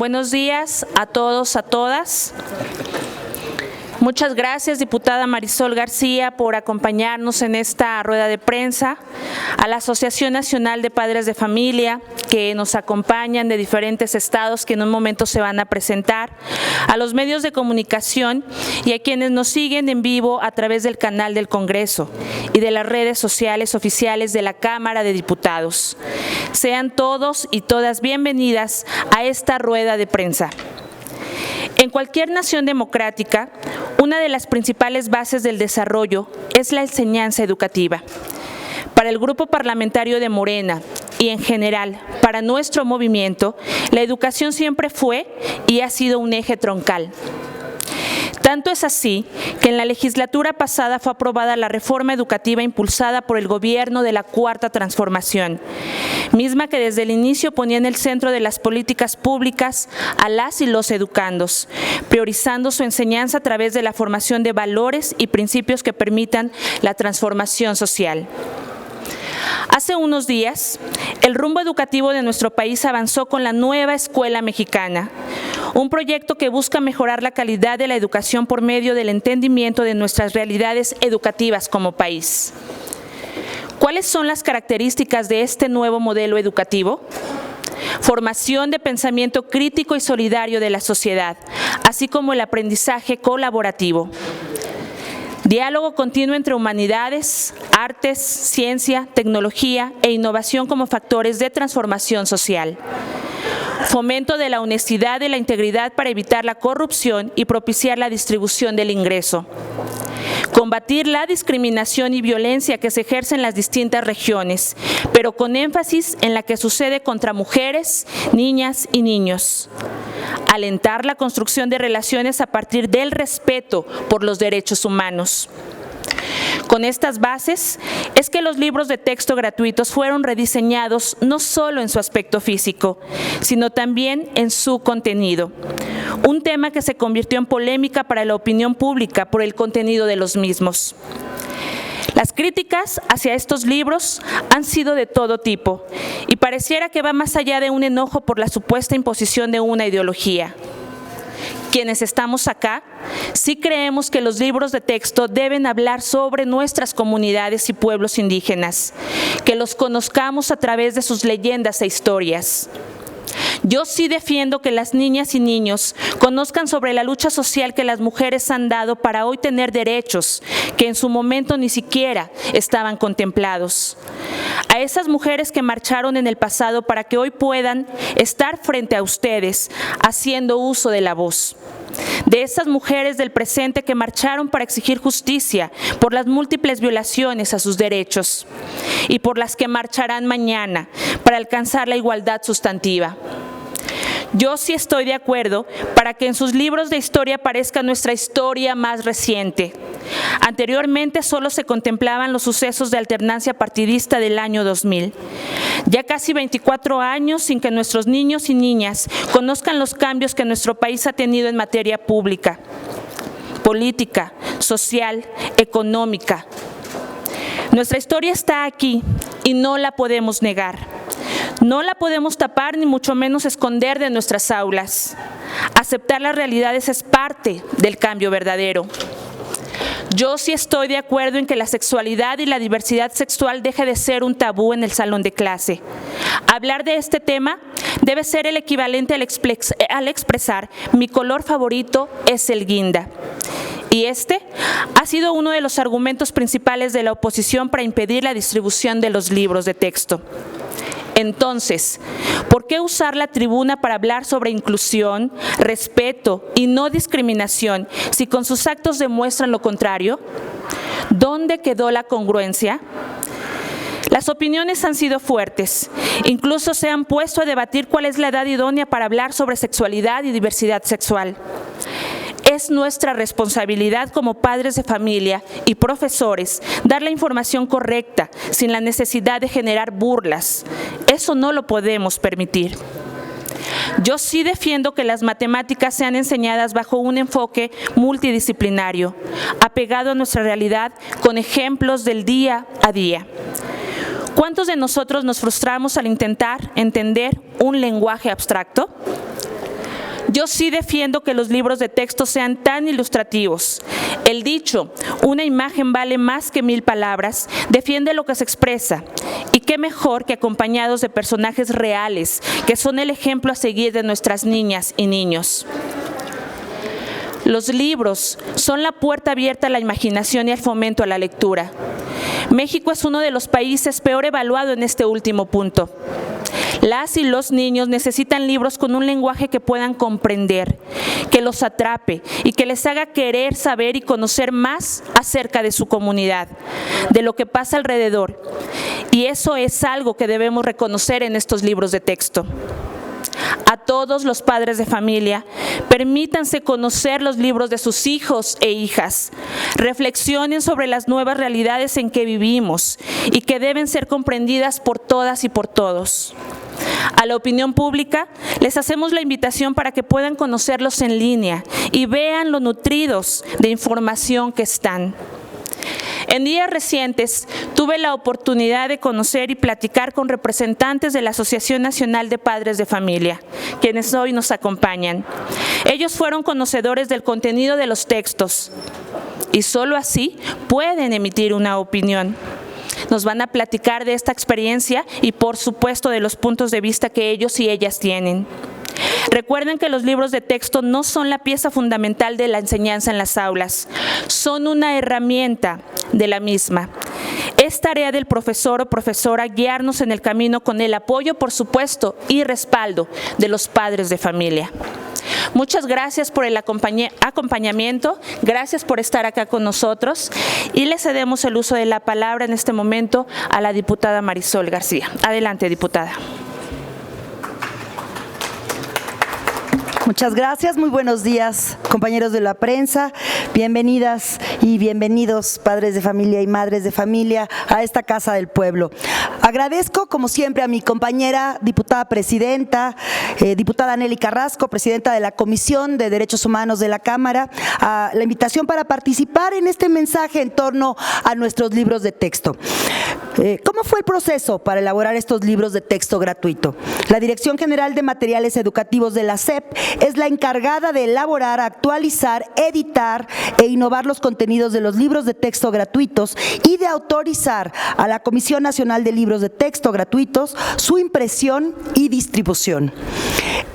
Buenos días a todos, a todas. Muchas gracias, diputada Marisol García, por acompañarnos en esta rueda de prensa, a la Asociación Nacional de Padres de Familia, que nos acompañan de diferentes estados que en un momento se van a presentar, a los medios de comunicación y a quienes nos siguen en vivo a través del canal del Congreso y de las redes sociales oficiales de la Cámara de Diputados. Sean todos y todas bienvenidas a esta rueda de prensa. En cualquier nación democrática, una de las principales bases del desarrollo es la enseñanza educativa. Para el Grupo Parlamentario de Morena y en general para nuestro movimiento, la educación siempre fue y ha sido un eje troncal. Tanto es así que en la legislatura pasada fue aprobada la reforma educativa impulsada por el gobierno de la Cuarta Transformación, misma que desde el inicio ponía en el centro de las políticas públicas a las y los educandos, priorizando su enseñanza a través de la formación de valores y principios que permitan la transformación social. Hace unos días, el rumbo educativo de nuestro país avanzó con la nueva Escuela Mexicana, un proyecto que busca mejorar la calidad de la educación por medio del entendimiento de nuestras realidades educativas como país. ¿Cuáles son las características de este nuevo modelo educativo? Formación de pensamiento crítico y solidario de la sociedad, así como el aprendizaje colaborativo. Diálogo continuo entre humanidades, artes, ciencia, tecnología e innovación como factores de transformación social. Fomento de la honestidad y la integridad para evitar la corrupción y propiciar la distribución del ingreso. Combatir la discriminación y violencia que se ejerce en las distintas regiones, pero con énfasis en la que sucede contra mujeres, niñas y niños. Alentar la construcción de relaciones a partir del respeto por los derechos humanos. Con estas bases es que los libros de texto gratuitos fueron rediseñados no solo en su aspecto físico, sino también en su contenido. Un tema que se convirtió en polémica para la opinión pública por el contenido de los mismos. Las críticas hacia estos libros han sido de todo tipo y pareciera que va más allá de un enojo por la supuesta imposición de una ideología. Quienes estamos acá, sí creemos que los libros de texto deben hablar sobre nuestras comunidades y pueblos indígenas, que los conozcamos a través de sus leyendas e historias. Yo sí defiendo que las niñas y niños conozcan sobre la lucha social que las mujeres han dado para hoy tener derechos que en su momento ni siquiera estaban contemplados. A esas mujeres que marcharon en el pasado para que hoy puedan estar frente a ustedes haciendo uso de la voz. De esas mujeres del presente que marcharon para exigir justicia por las múltiples violaciones a sus derechos y por las que marcharán mañana para alcanzar la igualdad sustantiva. Yo sí estoy de acuerdo para que en sus libros de historia aparezca nuestra historia más reciente. Anteriormente solo se contemplaban los sucesos de alternancia partidista del año 2000. Ya casi 24 años sin que nuestros niños y niñas conozcan los cambios que nuestro país ha tenido en materia pública, política, social, económica. Nuestra historia está aquí y no la podemos negar. No la podemos tapar ni mucho menos esconder de nuestras aulas. Aceptar las realidades es parte del cambio verdadero. Yo sí estoy de acuerdo en que la sexualidad y la diversidad sexual deje de ser un tabú en el salón de clase. Hablar de este tema debe ser el equivalente al expresar mi color favorito es el guinda. Y este ha sido uno de los argumentos principales de la oposición para impedir la distribución de los libros de texto. Entonces, ¿por qué usar la tribuna para hablar sobre inclusión, respeto y no discriminación si con sus actos demuestran lo contrario? ¿Dónde quedó la congruencia? Las opiniones han sido fuertes, incluso se han puesto a debatir cuál es la edad idónea para hablar sobre sexualidad y diversidad sexual. Es nuestra responsabilidad como padres de familia y profesores dar la información correcta sin la necesidad de generar burlas. Eso no lo podemos permitir. Yo sí defiendo que las matemáticas sean enseñadas bajo un enfoque multidisciplinario, apegado a nuestra realidad con ejemplos del día a día. ¿Cuántos de nosotros nos frustramos al intentar entender un lenguaje abstracto? Yo sí defiendo que los libros de texto sean tan ilustrativos. El dicho, una imagen vale más que 1000 palabras, defiende lo que se expresa. Y qué mejor que acompañados de personajes reales, que son el ejemplo a seguir de nuestras niñas y niños. Los libros son la puerta abierta a la imaginación y al fomento a la lectura. México es uno de los países peor evaluado en este último punto. Las y los niños necesitan libros con un lenguaje que puedan comprender, que los atrape y que les haga querer saber y conocer más acerca de su comunidad, de lo que pasa alrededor. Y eso es algo que debemos reconocer en estos libros de texto. A todos los padres de familia, permítanse conocer los libros de sus hijos e hijas. Reflexionen sobre las nuevas realidades en que vivimos y que deben ser comprendidas por todas y por todos. A la opinión pública, les hacemos la invitación para que puedan conocerlos en línea y vean lo nutridos de información que están. En días recientes tuve la oportunidad de conocer y platicar con representantes de la Asociación Nacional de Padres de Familia, quienes hoy nos acompañan. Ellos fueron conocedores del contenido de los textos y solo así pueden emitir una opinión. Nos van a platicar de esta experiencia y, por supuesto, de los puntos de vista que ellos y ellas tienen. Recuerden que los libros de texto no son la pieza fundamental de la enseñanza en las aulas, son una herramienta de la misma. Es tarea del profesor o profesora guiarnos en el camino con el apoyo, por supuesto, y respaldo de los padres de familia. Muchas gracias por el acompañamiento, gracias por estar acá con nosotros y le cedemos el uso de la palabra en este momento a la diputada Marisol García. Adelante, diputada. Muchas gracias, muy buenos días, compañeros de la prensa, bienvenidas y bienvenidos padres de familia y madres de familia a esta Casa del Pueblo. Agradezco, como siempre, a mi compañera diputada presidenta, diputada Nelly Carrasco, presidenta de la Comisión de Derechos Humanos de la Cámara, a la invitación para participar en este mensaje en torno a nuestros libros de texto. ¿Cómo fue el proceso para elaborar estos libros de texto gratuito? La Dirección General de Materiales Educativos de la SEP es la encargada de elaborar, actualizar, editar e innovar los contenidos de los libros de texto gratuitos y de autorizar a la Comisión Nacional de Libros de Texto Gratuitos su impresión y distribución.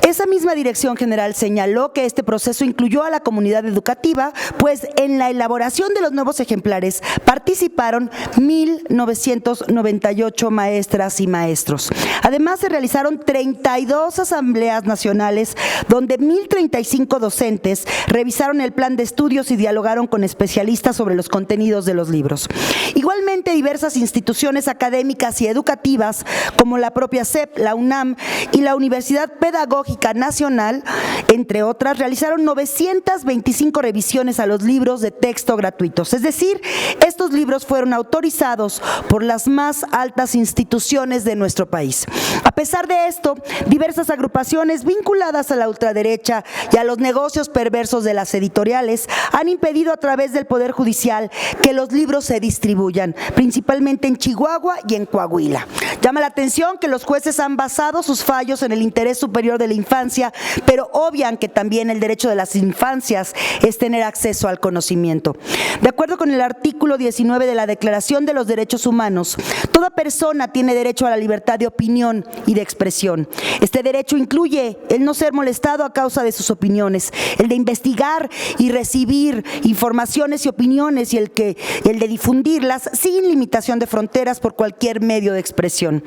Esa misma Dirección General señaló que este proceso incluyó a la comunidad educativa, pues en la elaboración de los nuevos ejemplares participaron 1,998 maestras y maestros. Además, se realizaron 32 asambleas nacionales donde 1,035 docentes revisaron el plan de estudios y dialogaron con especialistas sobre los contenidos de los libros. Igualmente, diversas instituciones académicas y educativas, como la propia SEP, la UNAM y la Universidad Pedagógica Nacional, entre otras, realizaron 925 revisiones a los libros de texto gratuitos. Es decir, estos libros fueron autorizados por las más altas instituciones de nuestro país. A pesar de esto, diversas agrupaciones vinculadas a la ultraderecha y a los negocios perversos de las editoriales han impedido a través del Poder Judicial que los libros se distribuyan, principalmente en Chihuahua y en Coahuila. Llama la atención que los jueces han basado sus fallos en el interés superior de la infancia, pero obvian que también el derecho de las infancias es tener acceso al conocimiento. De acuerdo con el artículo 19 de la Declaración de los Derechos Humanos, toda persona tiene derecho a la libertad de opinión y de expresión. Este derecho incluye el no ser molestado a causa de sus opiniones, el de investigar y recibir informaciones y opiniones y el de difundirlas sin limitación de fronteras por cualquier medio de expresión.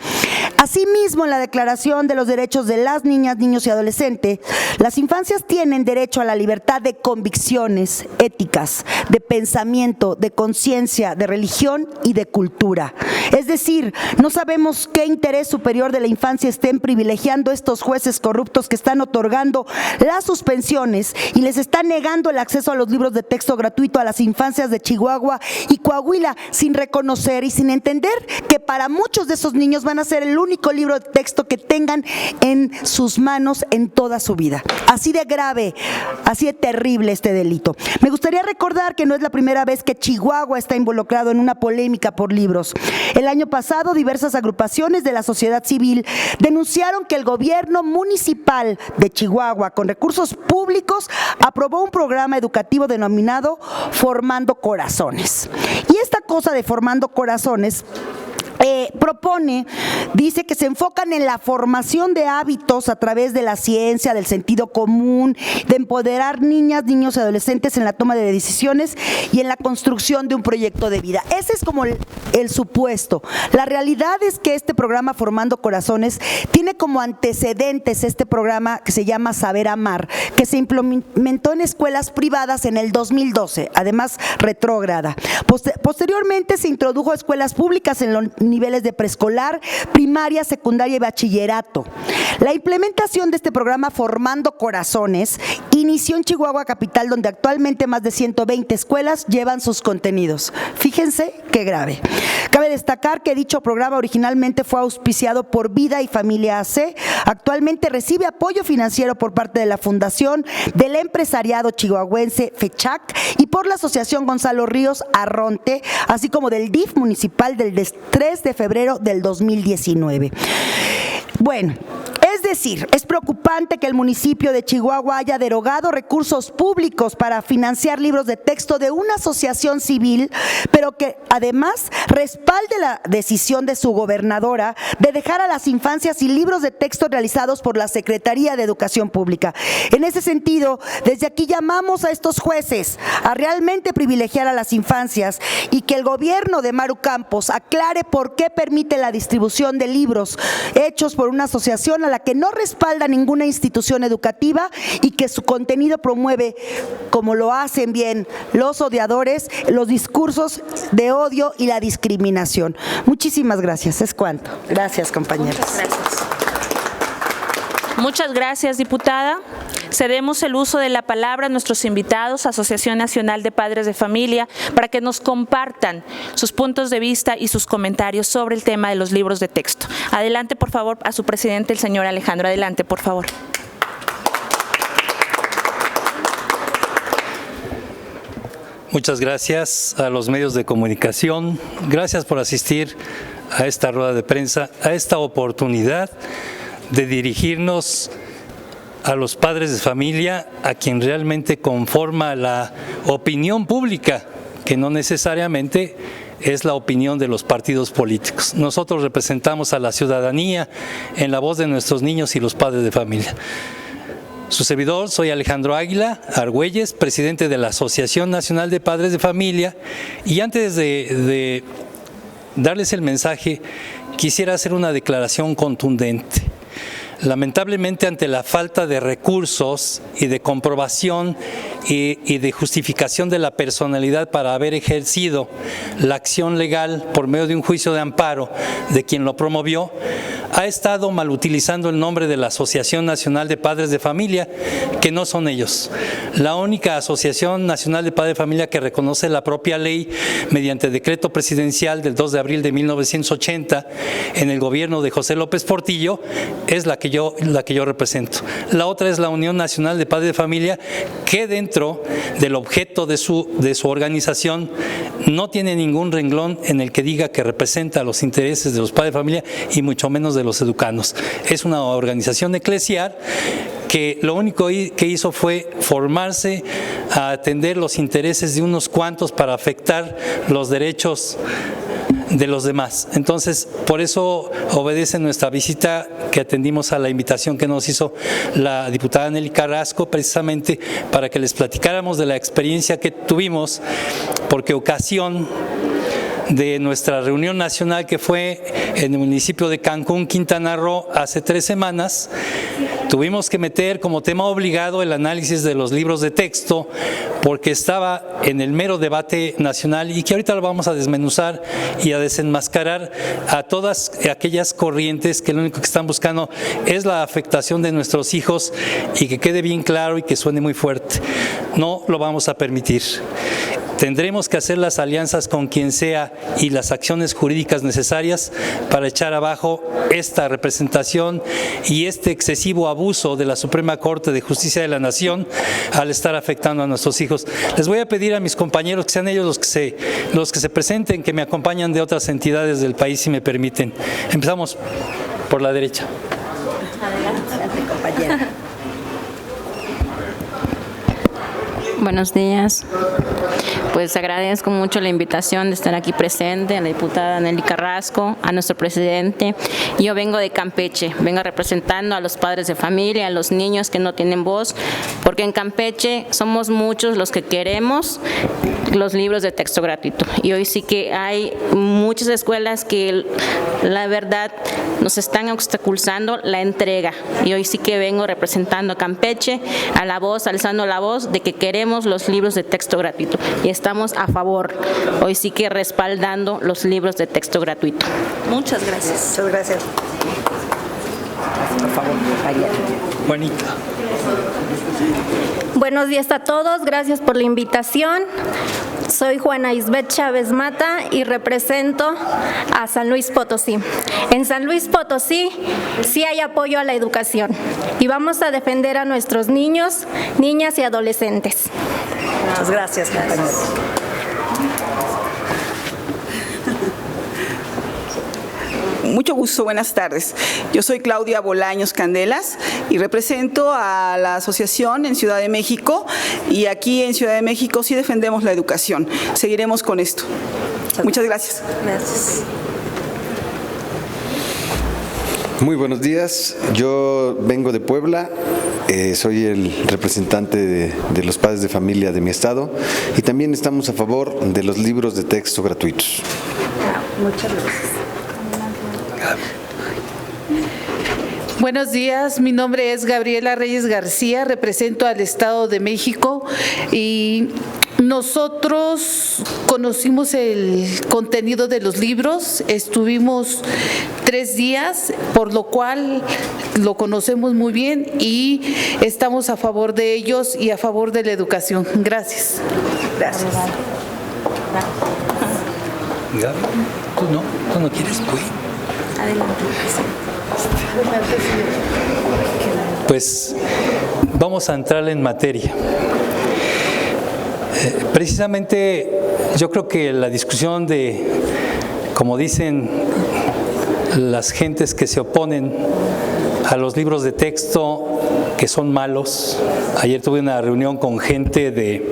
Asimismo, en la Declaración de los Derechos de las Niñas, Niños y Adolescentes, las infancias tienen derecho a la libertad de convicciones éticas, de pensamiento, de conciencia, de religión y de cultura. Es decir, no sabemos qué interés superior de la infancia estén privilegiando estos jueces corruptos que están otorgando las suspensiones y les están negando el acceso a los libros de texto gratuito a las infancias de Chihuahua y Coahuila, sin reconocer y sin entender que para muchos de esos niños van a ser el único libro de texto que tengan en sus manos menos en toda su vida. Así de grave, así de terrible este delito. Me gustaría recordar que no es la primera vez que Chihuahua está involucrado en una polémica por libros. El año pasado, diversas agrupaciones de la sociedad civil denunciaron que el gobierno municipal de Chihuahua, con recursos públicos, aprobó un programa educativo denominado Formando Corazones. Y esta cosa de Formando Corazones dice que se enfocan en la formación de hábitos a través de la ciencia, del sentido común, de empoderar niñas, niños y adolescentes en la toma de decisiones y en la construcción de un proyecto de vida. Ese es como el supuesto. La realidad es que este programa Formando Corazones tiene como antecedentes este programa que se llama Saber Amar, que se implementó en escuelas privadas en el 2012, además retrógrada. Posteriormente se introdujo a escuelas públicas en los niveles de preescolar, primaria, secundaria y bachillerato. La implementación de este programa Formando Corazones inició en Chihuahua capital, donde actualmente más de 120 escuelas llevan sus contenidos. Fíjense qué grave. Cabe destacar que dicho programa originalmente fue auspiciado por Vida y Familia AC. Actualmente recibe apoyo financiero por parte de la Fundación del Empresariado Chihuahuense FECHAC y por la Asociación Gonzalo Ríos Arronte, así como del DIF municipal del 3 de febrero del 2019. Bueno, es decir, es preocupante que el municipio de Chihuahua haya derogado recursos públicos para financiar libros de texto de una asociación civil, pero que además respalde la decisión de su gobernadora de dejar a las infancias y libros de texto realizados por la Secretaría de Educación Pública. En ese sentido, desde aquí llamamos a estos jueces a realmente privilegiar a las infancias y que el gobierno de Maru Campos aclare por qué permite la distribución de libros hechos por una asociación a la que no respalda ninguna institución educativa y que su contenido promueve, como lo hacen bien los odiadores, los discursos de odio y la discriminación. Muchísimas gracias. Es cuanto. Gracias, compañeros. Muchas gracias, diputada. Cedemos el uso de la palabra a nuestros invitados, Asociación Nacional de Padres de Familia, para que nos compartan sus puntos de vista y sus comentarios sobre el tema de los libros de texto. Adelante, por favor, a su presidente, el señor Alejandro. Adelante, por favor. Muchas gracias a los medios de comunicación. Gracias por asistir a esta rueda de prensa, a esta oportunidad de dirigirnos a los padres de familia, a quien realmente conforma la opinión pública, que no necesariamente es la opinión de los partidos políticos. Nosotros representamos a la ciudadanía en la voz de nuestros niños y los padres de familia. Su servidor, soy Alejandro Águila Argüelles, presidente de la Asociación Nacional de Padres de Familia, y antes de darles el mensaje, quisiera hacer una declaración contundente. Lamentablemente, ante la falta de recursos y de comprobación y de justificación de la personalidad para haber ejercido la acción legal por medio de un juicio de amparo de quien lo promovió, ha estado malutilizando el nombre de la Asociación Nacional de Padres de Familia, que no son ellos. La única Asociación Nacional de Padres de Familia que reconoce la propia ley mediante decreto presidencial del 2 de abril de 1980 en el gobierno de José López Portillo es la que yo represento. La otra es la Unión Nacional de Padres de Familia, que dentro del objeto de su organización no tiene ningún renglón en el que diga que representa los intereses de los padres de familia y mucho menos de los educandos. Es una organización eclesial que lo único que hizo fue formarse a atender los intereses de unos cuantos para afectar los derechos de los demás. Entonces, por eso obedece nuestra visita, que atendimos a la invitación que nos hizo la diputada Nelly Carrasco, precisamente para que les platicáramos de la experiencia que tuvimos, porque ocasión de nuestra reunión nacional que fue en el municipio de Cancún, Quintana Roo, hace 3 semanas, tuvimos que meter como tema obligado el análisis de los libros de texto, porque estaba en el mero debate nacional y que ahorita lo vamos a desmenuzar y a desenmascarar a todas aquellas corrientes que lo único que están buscando es la afectación de nuestros hijos, y que quede bien claro y que suene muy fuerte: no lo vamos a permitir. Tendremos que hacer las alianzas con quien sea y las acciones jurídicas necesarias para echar abajo esta representación y este excesivo abuso de la Suprema Corte de Justicia de la Nación al estar afectando a nuestros hijos. Les voy a pedir a mis compañeros que sean ellos los que se presenten, que me acompañan de otras entidades del país, si me permiten. Empezamos por la derecha. Adelante, compañera. Buenos días. Pues agradezco mucho la invitación de estar aquí presente, a la diputada Nelly Carrasco, a nuestro presidente. Yo vengo de Campeche, vengo representando a los padres de familia, a los niños que no tienen voz, porque en Campeche somos muchos los que queremos los libros de texto gratuito. Y hoy sí que hay muchas escuelas que la verdad nos están obstaculizando la entrega. Y hoy sí que vengo representando a Campeche, a la voz, alzando la voz de que queremos los libros de texto gratuito y estamos a favor, hoy sí que respaldando los libros de texto gratuito. Muchas gracias. Muchas gracias. Por favor, compañera. Juanita. Buenos días a todos, gracias por la invitación. Soy Juana Isbeth Chávez Mata y represento a San Luis Potosí. En San Luis Potosí sí hay apoyo a la educación y vamos a defender a nuestros niños, niñas y adolescentes. Muchas gracias, compañera. Mucho gusto, buenas tardes. Yo soy Claudia Bolaños Candelas y represento a la asociación en Ciudad de México, y aquí en Ciudad de México sí defendemos la educación. Seguiremos con esto. Muchas gracias. Gracias. Muy buenos días, yo vengo de Puebla, soy el representante de los padres de familia de mi estado y también estamos a favor de los libros de texto gratuitos. Muchas gracias. Buenos días, mi nombre es Gabriela Reyes García, represento al Estado de México y nosotros conocimos el contenido de los libros, estuvimos 3 días, por lo cual lo conocemos muy bien y estamos a favor de ellos y a favor de la educación. Gracias. Gracias. Gaby, ¿tú no quieres? Uy. Adelante. Pues vamos a entrar en materia. Precisamente yo creo que la discusión de, como dicen las gentes que se oponen a los libros de texto que son malos, ayer tuve una reunión con gente de,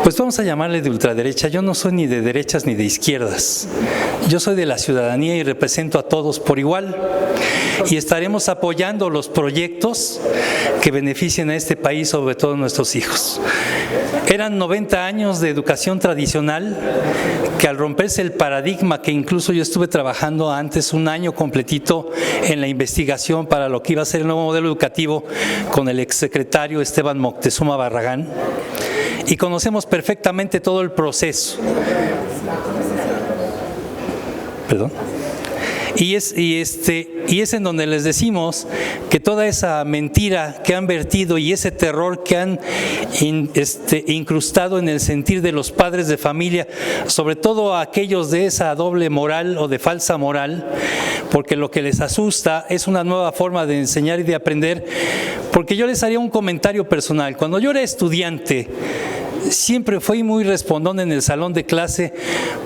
pues vamos a llamarle de ultraderecha. Yo no soy ni de derechas ni de izquierdas. Yo soy de la ciudadanía y represento a todos por igual. Y estaremos apoyando los proyectos que beneficien a este país, sobre todo a nuestros hijos. Eran 90 años de educación tradicional que al romperse el paradigma, que incluso yo estuve trabajando antes 1 año completito en la investigación para lo que iba a ser el nuevo modelo educativo con el exsecretario Esteban Moctezuma Barragán, y conocemos perfectamente todo el proceso. Perdón. Y es en donde les decimos que toda esa mentira que han vertido y ese terror que han incrustado en el sentir de los padres de familia, sobre todo a aquellos de esa doble moral o de falsa moral, porque lo que les asusta es una nueva forma de enseñar y de aprender. Porque yo les haría un comentario personal. Cuando yo era estudiante, siempre fui muy respondón en el salón de clase,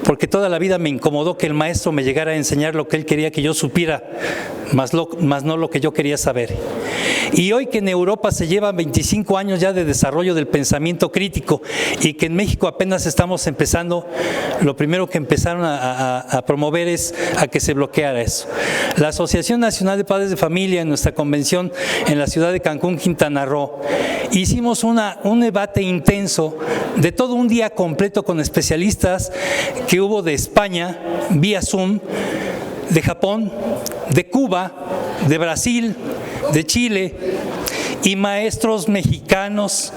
porque toda la vida me incomodó que el maestro me llegara a enseñar lo que él quería que yo supiera, más no lo que yo quería saber. Y hoy que en Europa se llevan 25 años ya de desarrollo del pensamiento crítico y que en México apenas estamos empezando, lo primero que empezaron a promover es a que se bloqueara eso. La Asociación Nacional de Padres de Familia, en nuestra convención en la ciudad de Cancún, Quintana Roo, hicimos un debate intenso de todo un día completo con especialistas que hubo de España, vía Zoom, de Japón, de Cuba, de Brasil, de Chile y maestros mexicanos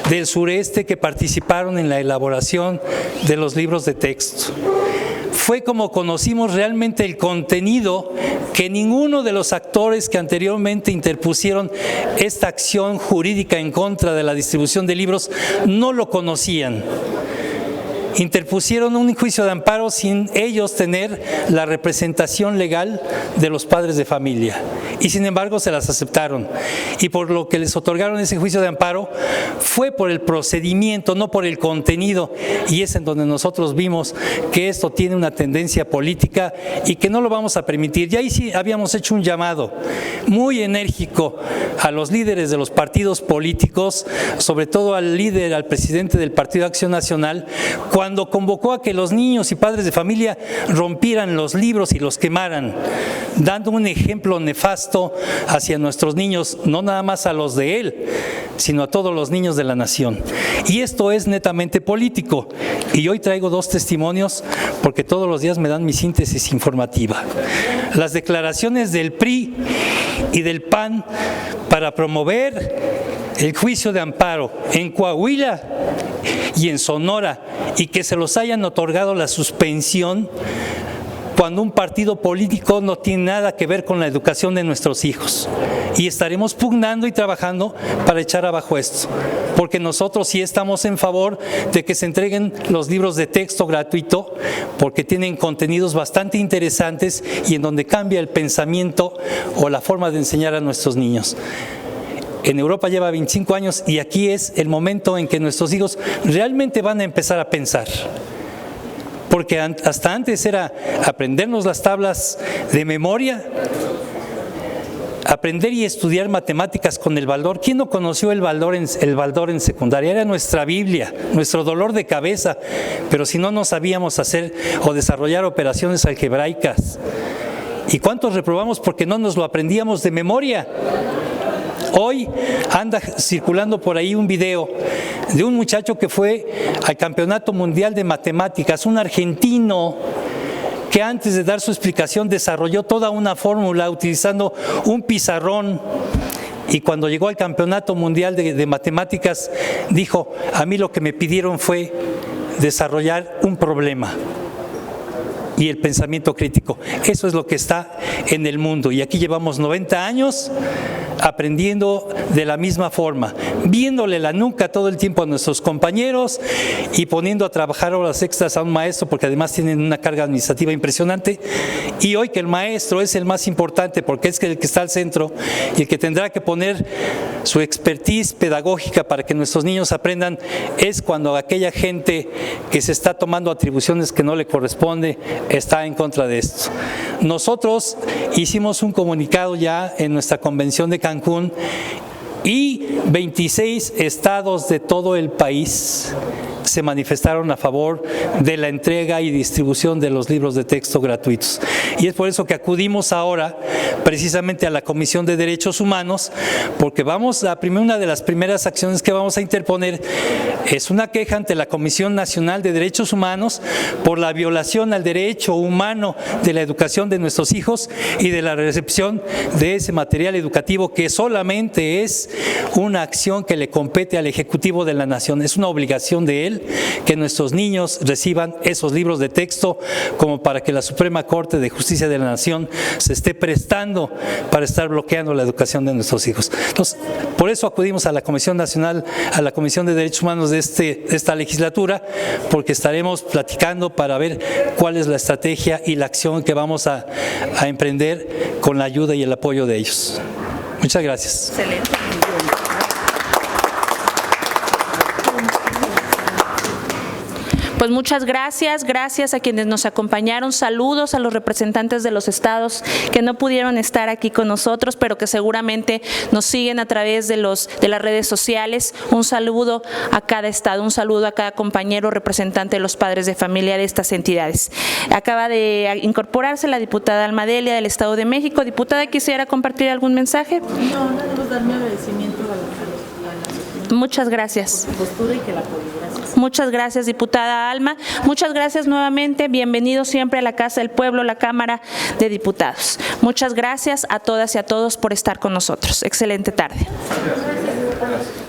del sureste que participaron en la elaboración de los libros de texto. fue como conocimos realmente el contenido que ninguno de los actores que anteriormente interpusieron esta acción jurídica en contra de la distribución de libros no lo conocían. Interpusieron un juicio de amparo sin ellos tener la representación legal de los padres de familia y sin embargo se las aceptaron, y por lo que les otorgaron ese juicio de amparo fue por el procedimiento, no por el contenido, y es en donde nosotros vimos que esto tiene una tendencia política y que no lo vamos a permitir. Y ahí sí habíamos hecho un llamado muy enérgico a los líderes de los partidos políticos, sobre todo al líder, al presidente del Partido Acción Nacional, cuando convocó a que los niños y padres de familia rompieran los libros y los quemaran, dando un ejemplo nefasto hacia nuestros niños, no nada más a los de él, sino a todos los niños de la nación. Y esto es netamente político. Y hoy traigo 2 testimonios porque todos los días me dan mi síntesis informativa. Las declaraciones del PRI y del PAN para promover el juicio de amparo en Coahuila y en Sonora, y que se los hayan otorgado la suspensión cuando un partido político no tiene nada que ver con la educación de nuestros hijos. Y estaremos pugnando y trabajando para echar abajo esto, porque nosotros sí estamos en favor de que se entreguen los libros de texto gratuito, porque tienen contenidos bastante interesantes y en donde cambia el pensamiento o la forma de enseñar a nuestros niños. En Europa lleva 25 años y aquí es el momento en que nuestros hijos realmente van a empezar a pensar. Porque hasta antes era aprendernos las tablas de memoria, aprender y estudiar matemáticas con el Baldor. ¿Quién no conoció el Baldor en secundaria? Era nuestra Biblia, nuestro dolor de cabeza, pero si no, no sabíamos hacer o desarrollar operaciones algebraicas. ¿Y cuántos reprobamos porque no nos lo aprendíamos de memoria? Hoy anda circulando por ahí un video de un muchacho que fue al Campeonato Mundial de Matemáticas, un argentino que antes de dar su explicación desarrolló toda una fórmula utilizando un pizarrón, y cuando llegó al Campeonato Mundial de Matemáticas dijo: a mí lo que me pidieron fue desarrollar un problema y el pensamiento crítico. Eso es lo que está en el mundo, y aquí llevamos 90 años aprendiendo de la misma forma, viéndole la nuca todo el tiempo a nuestros compañeros y poniendo a trabajar horas extras a un maestro, porque además tienen una carga administrativa impresionante. Y hoy que el maestro es el más importante, porque es el que está al centro y el que tendrá que poner su expertise pedagógica para que nuestros niños aprendan, es cuando aquella gente que se está tomando atribuciones que no le corresponde está en contra de esto. Nosotros hicimos un comunicado ya en nuestra convención de Cancún, y 26 estados de todo el país se manifestaron a favor de la entrega y distribución de los libros de texto gratuitos. Y es por eso que acudimos ahora precisamente a la Comisión de Derechos Humanos, porque una de las primeras acciones que vamos a interponer es una queja ante la Comisión Nacional de Derechos Humanos por la violación al derecho humano de la educación de nuestros hijos y de la recepción de ese material educativo, que solamente es una acción que le compete al Ejecutivo de la Nación. Es una obligación de él que nuestros niños reciban esos libros de texto, como para que la Suprema Corte de Justicia de la Nación se esté prestando para estar bloqueando la educación de nuestros hijos. Entonces, por eso acudimos a la Comisión Nacional, a la Comisión de Derechos Humanos de esta legislatura, porque estaremos platicando para ver cuál es la estrategia y la acción que vamos a emprender con la ayuda y el apoyo de ellos. Muchas gracias. Excelente. Pues muchas gracias a quienes nos acompañaron, saludos a los representantes de los estados que no pudieron estar aquí con nosotros, pero que seguramente nos siguen a través de las redes sociales. Un saludo a cada estado, un saludo a cada compañero representante de los padres de familia de estas entidades. Acaba de incorporarse la diputada Alma Delia del Estado de México. Diputada, ¿quisiera compartir algún mensaje? No, nada más dar mi agradecimiento a la Muchas gracias. por su postura y que la apoye. Gracias. Muchas gracias, diputada Alma. Muchas gracias nuevamente. Bienvenidos siempre a la Casa del Pueblo, la Cámara de Diputados. Muchas gracias a todas y a todos por estar con nosotros. Excelente tarde. Gracias.